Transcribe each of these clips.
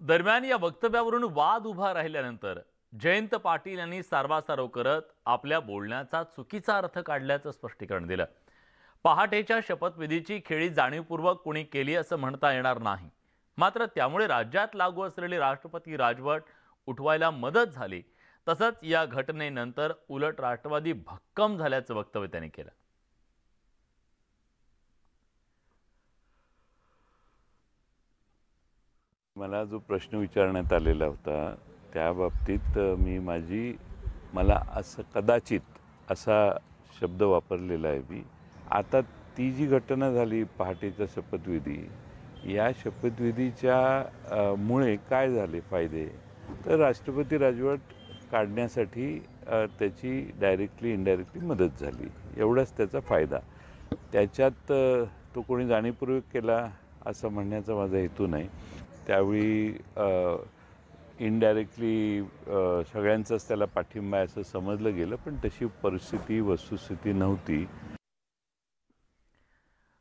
दरम्यान या वक्तव्यावरून वाद उभा राहिल्यानंतर जयंत पाटील यांनी सारवासारव करत आपल्या बोलण्याचा चुकीचा अर्थ काढल्याचं स्पष्टीकरण दिलं। पहाटेच्या शपथविधीची खेळी जाणीवपूर्वक कोणी केली असं म्हणता येणार नाही, मात्र त्यामुळे राज्यात लागू असलेली राष्ट्रपती राजवट उठवायला मदत झाली, तसंच या घटनेनंतर उलट राष्ट्रवादी भक्कम झाल्याचं वक्तव्य त्यांनी केलं। मला जो प्रश्न विचारण्यात आलेला होता त्या बाबतीत मला असं कदाचित असा शब्द वापरलेला आहे मी। आता ती जी घटना झाली पहाटेचा शपथविधी, या शपथविधीच्या मुळे काय झाले फायदे, तर राष्ट्रपती राजवट काढण्यासाठी त्याची डायरेक्टली इनडायरेक्टली मदत झाली, एवढाच त्याचा फायदा। त्याच्यात तो कोणी जाणीवपूर्वक केला असं म्हणण्याचा माझा हेतू नाही। त्यावेळी इनडायरेक्टली सगळ्यांचाच त्याला पाठिंबा असं समजलं गेलं, पण तशी परिस्थिती वस्तुस्थिती नव्हती।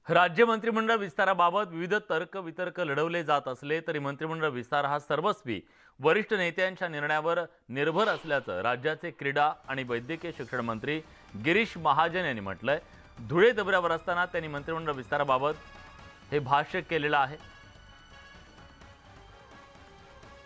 राज्य मंत्रिमंडळ विस्ताराबाबत विविध तर्क वितर्क लढवले जात असले तरी मंत्रिमंडळ विस्तार हा सर्वस्वी वरिष्ठ नेत्यांच्या निर्णयावर निर्भर असल्याचं राज्याचे क्रीडा आणि वैद्यकीय शिक्षण मंत्री गिरीश महाजन यांनी म्हटलंय। धुळे दौऱ्यावर असताना त्यांनी मंत्रिमंडळ विस्ताराबाबत हे भाष्य केलेलं आहे।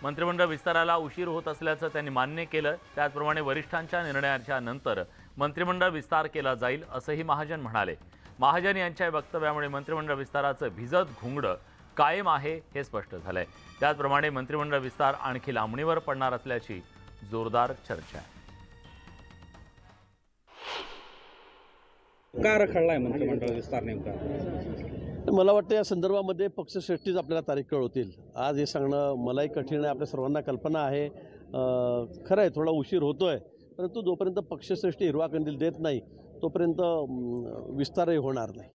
मंत्रिमंडळ विस्ताराला उशीर होत असल्याचं त्यांनी मान्य केलं। त्याचप्रमाणे वरिष्ठांच्या निर्णयाच्या नंतर मंत्रिमंडळ विस्तार केला जाईल असंही महाजन म्हणाले। महाजन यांच्या वक्तव्यामुळे मंत्रिमंडळ विस्ताराचं भिजत घुंगडं कायम आहे हे स्पष्ट झालंय। त्याचप्रमाणे मंत्रिमंडळ विस्तार आणखी लांबणीवर पडणार असल्याची जोरदार चर्चा आहे। का रखडलाय मंत्रिमंडळ विस्तार नेमका? मला वाटतं या संदर्भामध्ये पक्षश्रेष्ठीच आपल्याला तारीख कळवतील। आज हे सांगणं मलाही कठीण आहे, आपल्या सर्वांना कल्पना आहे। खरं आहे थोडा उशीर होतोय, परंतु जोपर्यंत पक्षश्रेष्ठी हिरवा कंदील देत नाही तोपर्यंत विस्तारही होणार नाही।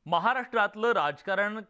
महाराष्ट्रातलं राजकारण